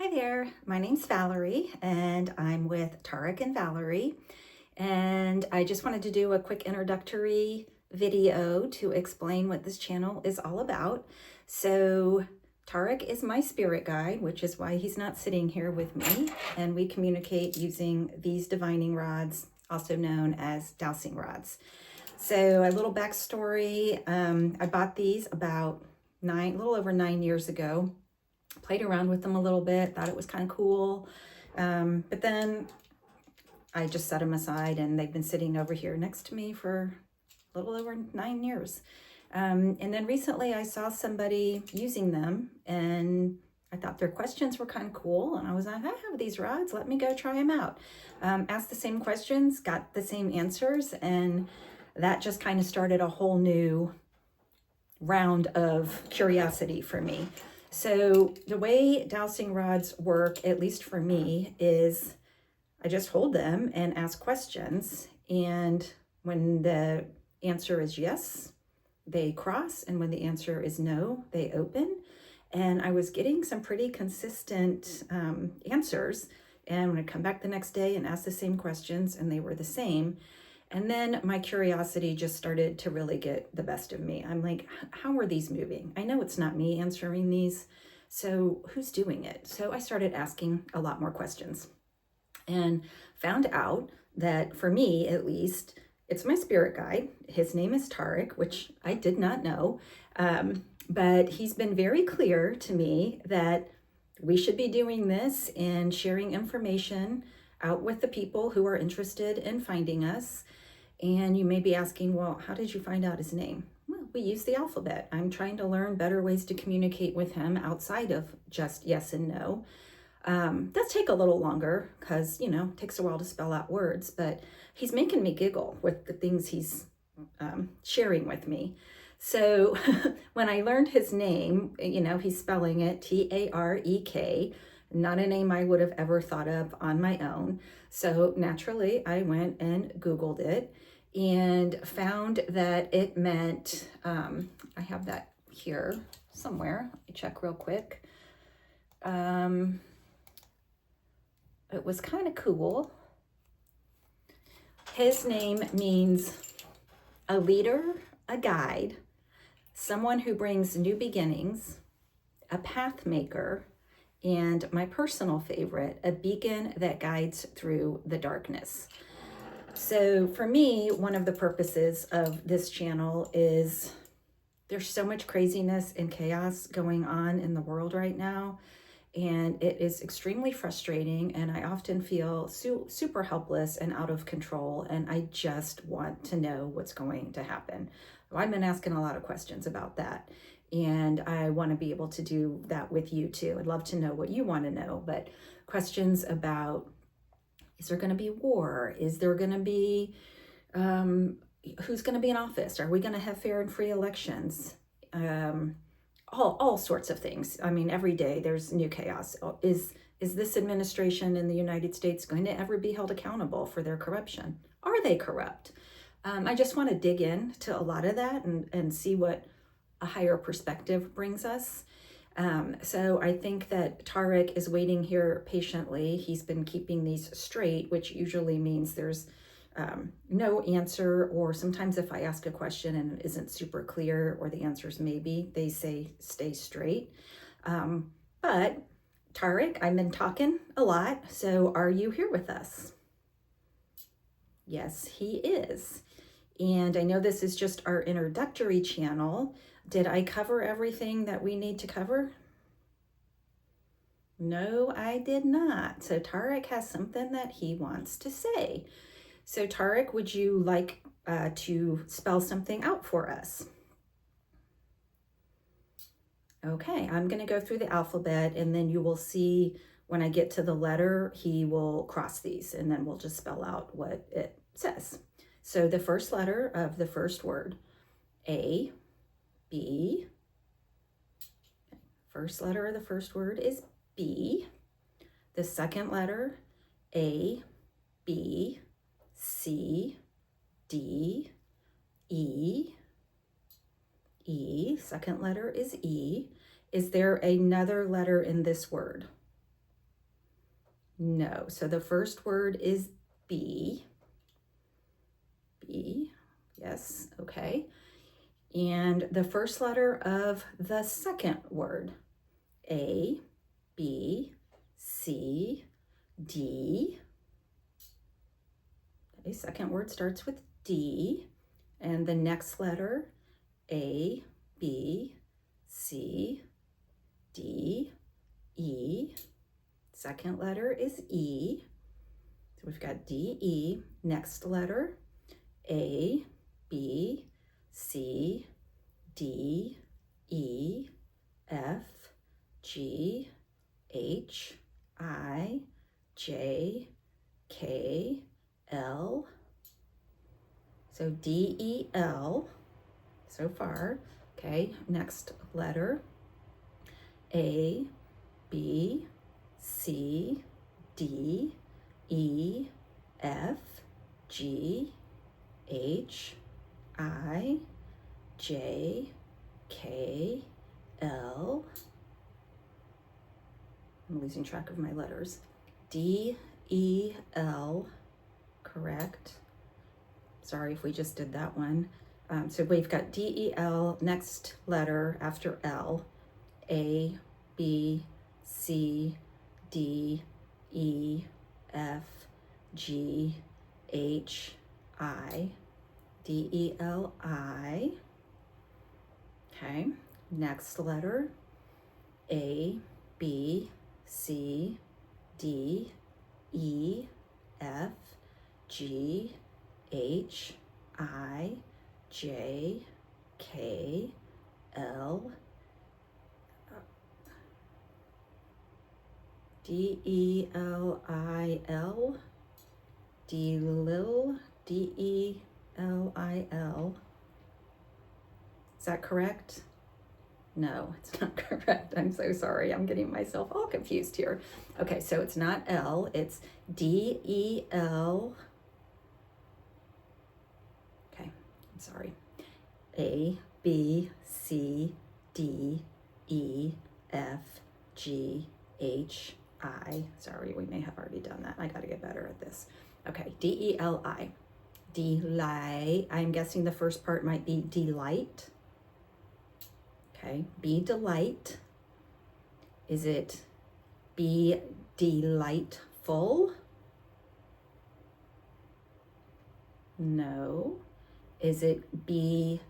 Hi there, my name's Valerie and I'm with Tarek and Valerie, and I just wanted to do a quick introductory video to explain what this channel is all about. So Tarek is my spirit guide, which is why he's not sitting here with me, and we communicate using these divining rods, also known as dowsing rods. So a little backstory, I bought these about a little over 9 years ago. Played around with them a little bit, thought it was kind of cool. But then I just set them aside, and they've been sitting over here next to me for a little over 9 years. And then recently I saw somebody using them, and I thought their questions were kind of cool. And I was like, I have these rods, let me go try them out. Asked the same questions, got the same answers, and that just kind of started a whole new round of curiosity for me. So the way dowsing rods work, at least for me, is I just hold them and ask questions. And when the answer is yes, they cross. And when the answer is no, they open. And I was getting some pretty consistent answers. And when I come back the next day and ask the same questions, and they were the same. And then my curiosity just started to really get the best of me. I'm like, how are these moving? I know it's not me answering these, so who's doing it? So I started asking a lot more questions and found out that, for me at least, it's my spirit guide. His name is Tarek, which I did not know, but he's been very clear to me that we should be doing this and sharing information out with the people who are interested in finding us. And you may be asking, well, how did you find out his name? Well, we use the alphabet. I'm trying to learn better ways to communicate with him outside of just yes and no. Does take a little longer because, it takes a while to spell out words, but he's making me giggle with the things he's sharing with me. So when I learned his name, he's spelling it Tarek, not a name I would have ever thought of on my own. So naturally, I went and Googled it and found that it meant, I have that here somewhere. Let me check real quick. It was kind of cool. His name means a leader, a guide, someone who brings new beginnings, a path maker, and my personal favorite, a beacon that guides through the darkness. So for me, one of the purposes of this channel is there's so much craziness and chaos going on in the world right now, and it is extremely frustrating, and I often feel super helpless and out of control, and I just want to know what's going to happen. Well, I've been asking a lot of questions about that, and I want to be able to do that with you too. I'd love to know what you want to know, but questions about, is there going to be war? Is there going to be, who's going to be in office? Are we going to have fair and free elections? All sorts of things. I mean, every day there's new chaos. Is this administration in the United States going to ever be held accountable for their corruption? Are they corrupt? I just want to dig into a lot of that and see what a higher perspective brings us. So I think that Tarek is waiting here patiently. He's been keeping these straight, which usually means there's no answer, or sometimes if I ask a question and it isn't super clear, or the answer is maybe, they say stay straight. But Tarek, I've been talking a lot, so are you here with us? Yes, he is. And I know this is just our introductory channel. Did I cover everything that we need to cover? No, I did not. So Tarek has something that he wants to say. So Tarek, would you like to spell something out for us? Okay, I'm going to go through the alphabet, and then you will see when I get to the letter, he will cross these, and then we'll just spell out what it says. So the first letter of the first word, A, B. First letter of the first word is B. The second letter, A, B, C, D, E, E. Second letter is E. Is there another letter in this word? No. So the first word is B. B, yes, okay. And the first letter of the second word, A, B, C, D. Okay, second word starts with D. And the next letter, A, B, C, D, E. Second letter is E. So we've got D, E. Next letter, A, B, C, D, E, F, G, H, I, J, K, L. So D, E, L so far. Okay, next letter, A, B, C, D, E, F, G, H, I, J, K, L. I'm losing track of my letters. D, E, L, correct. Sorry if we just did that one. So we've got D, E, L, next letter after L, A, B, C, D, E, F, G, H, I, D, E, L, I. Okay, next letter, A, B, C, D, E, F, G, H, I, J, K, L, D, E, L, I, L, D, Lil, D, E, L, I, L. Is that correct? No, it's not correct. I'm so sorry. I'm getting myself all confused here. Okay, so it's not L, it's D, E, L. Okay, I'm sorry. A, B, C, D, E, F, G, H, I. Sorry, we may have already done that. I got to get better at this. Okay, D, E, L, I. Delight. I'm guessing the first part might be delight. Okay, be delight. Is it be delightful? No. Is it be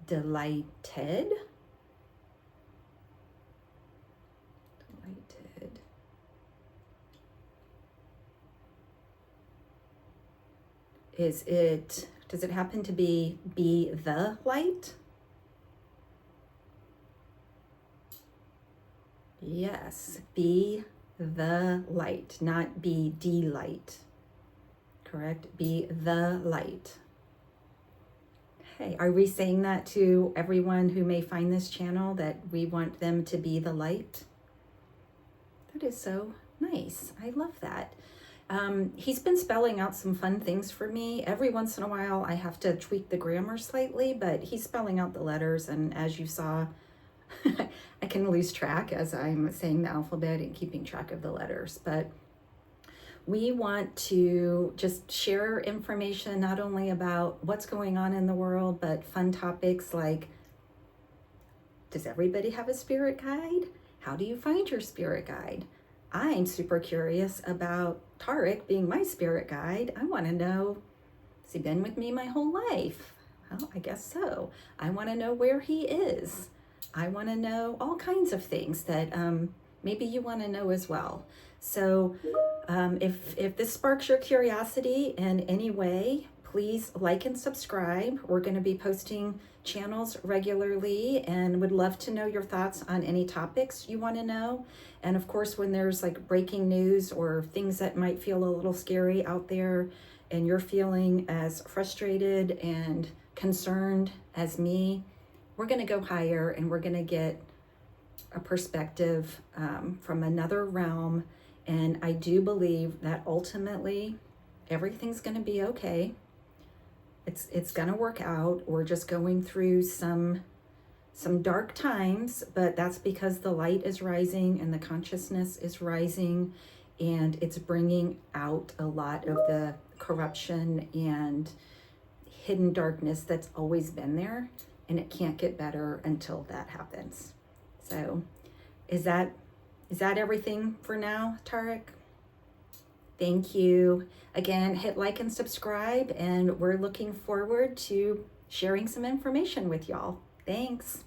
delighted? Delighted. Is it, does it happen to be the light? Yes, be the light, not be delight. Correct? Be the light. Okay, are we saying that to everyone who may find this channel, that we want them to be the light? That is so nice. I love that. He's been spelling out some fun things for me. Every once in a while, I have to tweak the grammar slightly, but he's spelling out the letters, and as you saw, I can lose track as I'm saying the alphabet and keeping track of the letters. But we want to just share information not only about what's going on in the world, but fun topics like, does everybody have a spirit guide? How do you find your spirit guide? I'm super curious about Tarek being my spirit guide. I want to know, has he been with me my whole life? Well, I guess so. I want to know where he is. I want to know all kinds of things that maybe you want to know as well. So if this sparks your curiosity in any way, please like and subscribe. We're going to be posting channels regularly and would love to know your thoughts on any topics you want to know. And of course, when there's like breaking news or things that might feel a little scary out there and you're feeling as frustrated and concerned as me, we're going to go higher and we're going to get a perspective from another realm. And I do believe that ultimately everything's going to be okay. It's going to work out. We're just going through some dark times, but that's because the light is rising and the consciousness is rising, and it's bringing out a lot of the corruption and hidden darkness that's always been there, and it can't get better until that happens. So is that everything for now, Tarek? Thank you. Again, hit like and subscribe, and we're looking forward to sharing some information with y'all. Thanks.